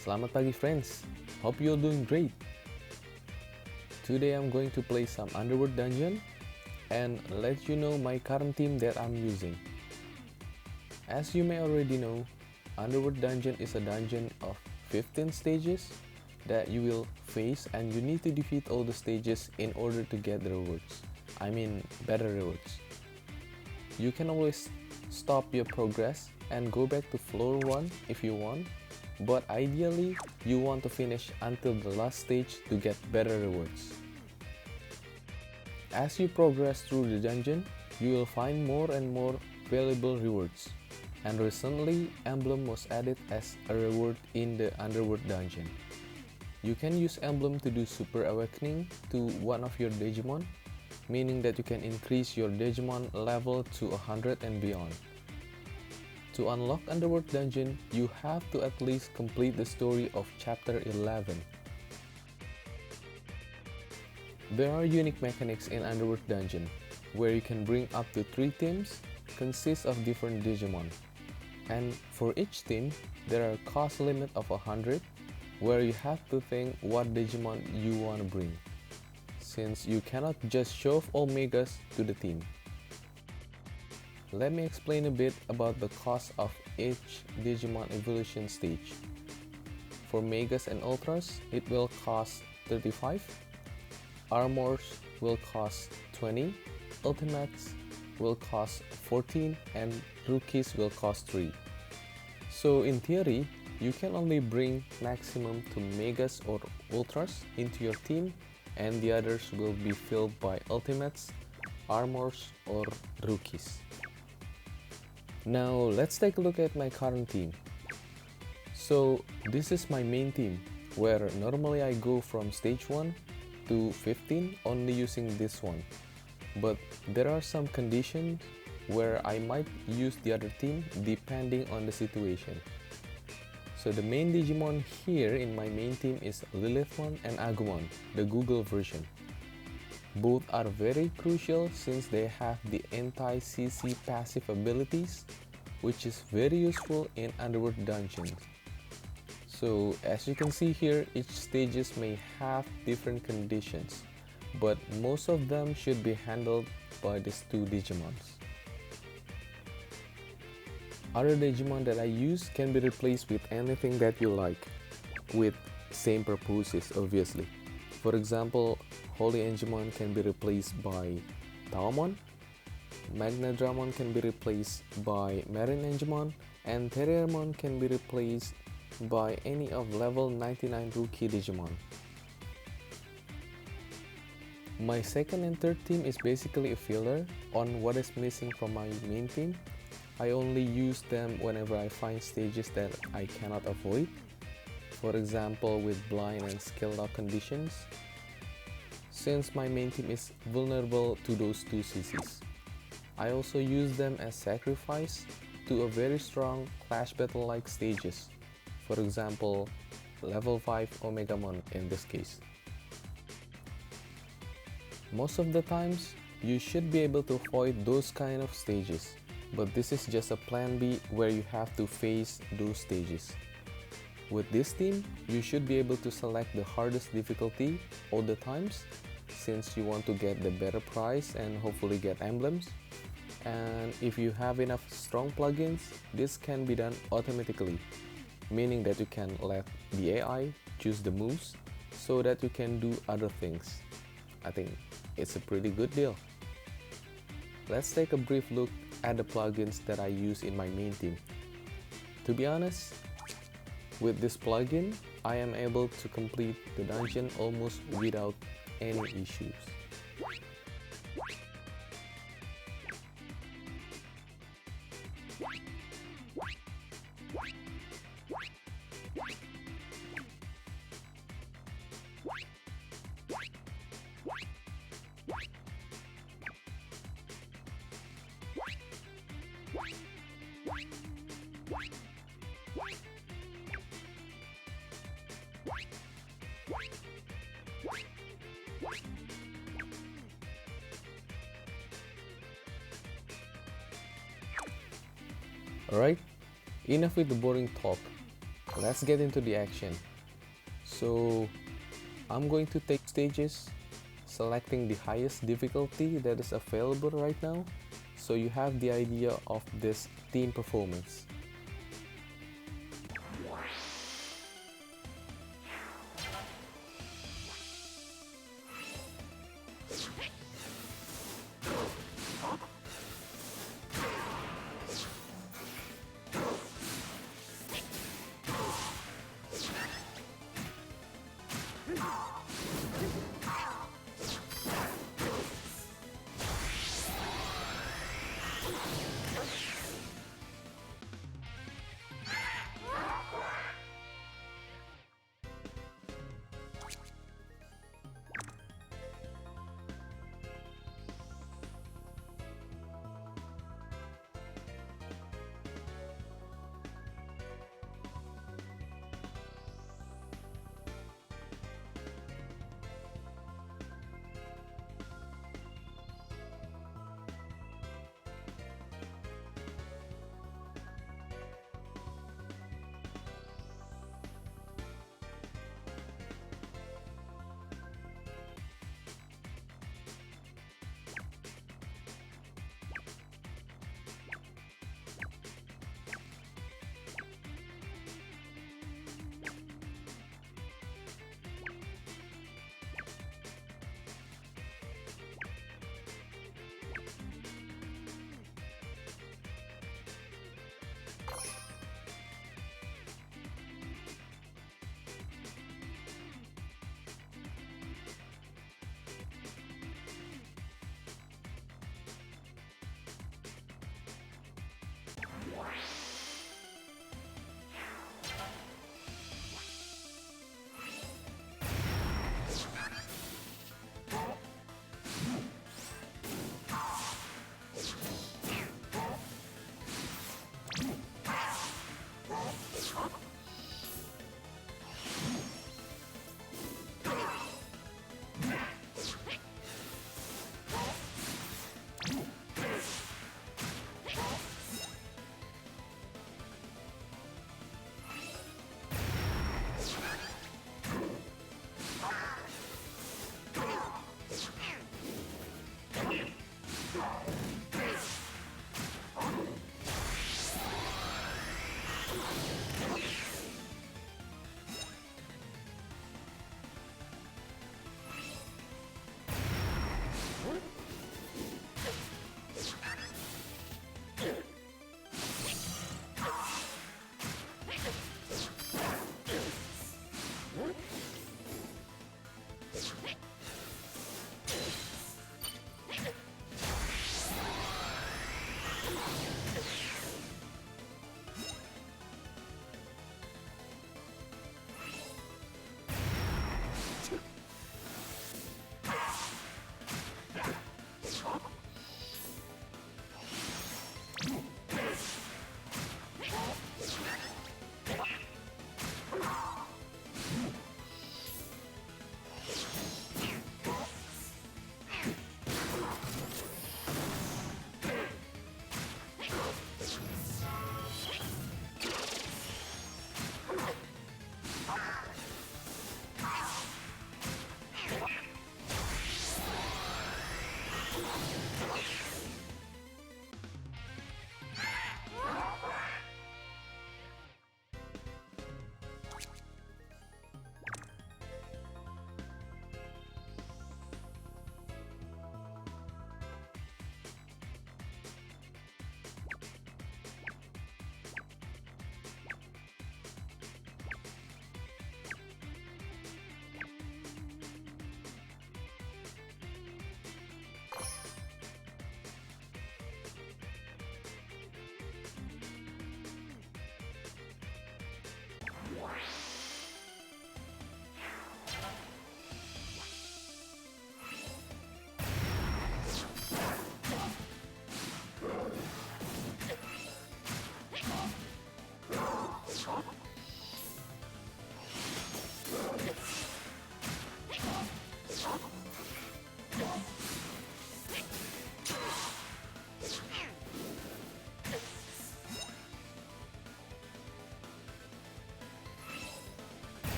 Selamat pagi friends, hope you're doing great. Today I'm going to play some Underworld dungeon and let you know my current team that I'm using. As you may already know, Underworld dungeon is a dungeon of 15 stages that you will face, and you need to defeat all the stages in order to get the rewards. I mean better rewards. You can always stop your progress and go back to floor 1 if you want, but ideally you want to finish until the last stage to get better rewards. As you progress through the dungeon, you will find more and more valuable rewards, and recently emblem was added as a reward in the Underworld dungeon. You can use emblem to do super awakening to one of your Digimon, meaning that you can increase your Digimon level to 100 and beyond. To unlock Underworld dungeon, you have to at least complete the story of chapter 11. There are unique mechanics in Underworld dungeon, where you can bring up to 3 teams consist of different Digimon. And for each team, there are a cost limit of 100, where you have to think what Digimon you want to bring, since you cannot just show off all Megas to the team. Let me explain a bit about the cost of each Digimon evolution stage. For Megas and Ultras, it will cost 35, Armors will cost 20, Ultimates will cost 14, and Rookies will cost 3. So in theory, you can only bring maximum 2 Megas or Ultras into your team, and the others will be filled by Ultimates, Armors, or Rookies. Now let's take a look at my current team. So this is my main team, where normally I go from stage 1 to 15 only using this one. But there are some conditions where I might use the other team depending on the situation. So the main Digimon here in my main team is Lilithmon and Agumon, the Google version. Both are very crucial since they have the anti-CC passive abilities, which is very useful in Underworld dungeons. So as you can see here, each stages may have different conditions, but most of them should be handled by these 2 Digimons. Other Digimon that I use can be replaced with anything that you like, with same purposes obviously. For example, Holy Angemon can be replaced by Taomon, Magnadramon can be replaced by Marine Angemon, and Terriermon can be replaced by any of level 99 rookie Digimon. My second and third team is basically a filler on what is missing from my main team. I only use them whenever I find stages that I cannot avoid, for example with blind and skill lock conditions, since my main team is vulnerable to those 2 CCs. I also use them as sacrifice to a very strong clash battle like stages, for example level 5 Omegamon in this case. Most of the times, you should be able to avoid those kind of stages, but this is just a plan B where you have to face those stages. With this team, you should be able to select the hardest difficulty all the times, since you want to get the better price and hopefully get emblems. And if you have enough strong plugins, this can be done automatically, meaning that you can let the AI choose the moves so that you can do other things. I think it's a pretty good deal. Let's take a brief look at the plugins that I use in my main team. To be honest, with this plugin, I am able to complete the dungeon almost without any issues. Alright, enough with the boring talk. Let's get into the action. So I'm going to take stages, selecting the highest difficulty that is available right now, so you have the idea of this team performance.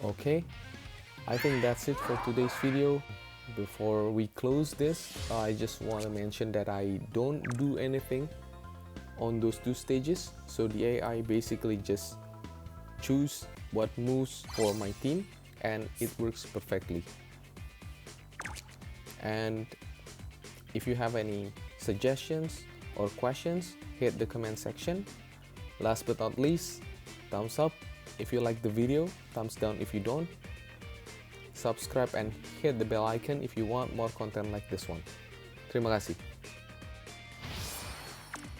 Okay, I think that's it for today's video. Before we close this, I just want to mention that I don't do anything on those two stages. So the AI basically just choose what moves for my team and it works perfectly. And if you have any suggestions or questions, hit the comment section. Last but not least, thumbs up if you like the video, thumbs down if you don't. Subscribe and hit the bell icon if you want more content like this one. Terima kasih.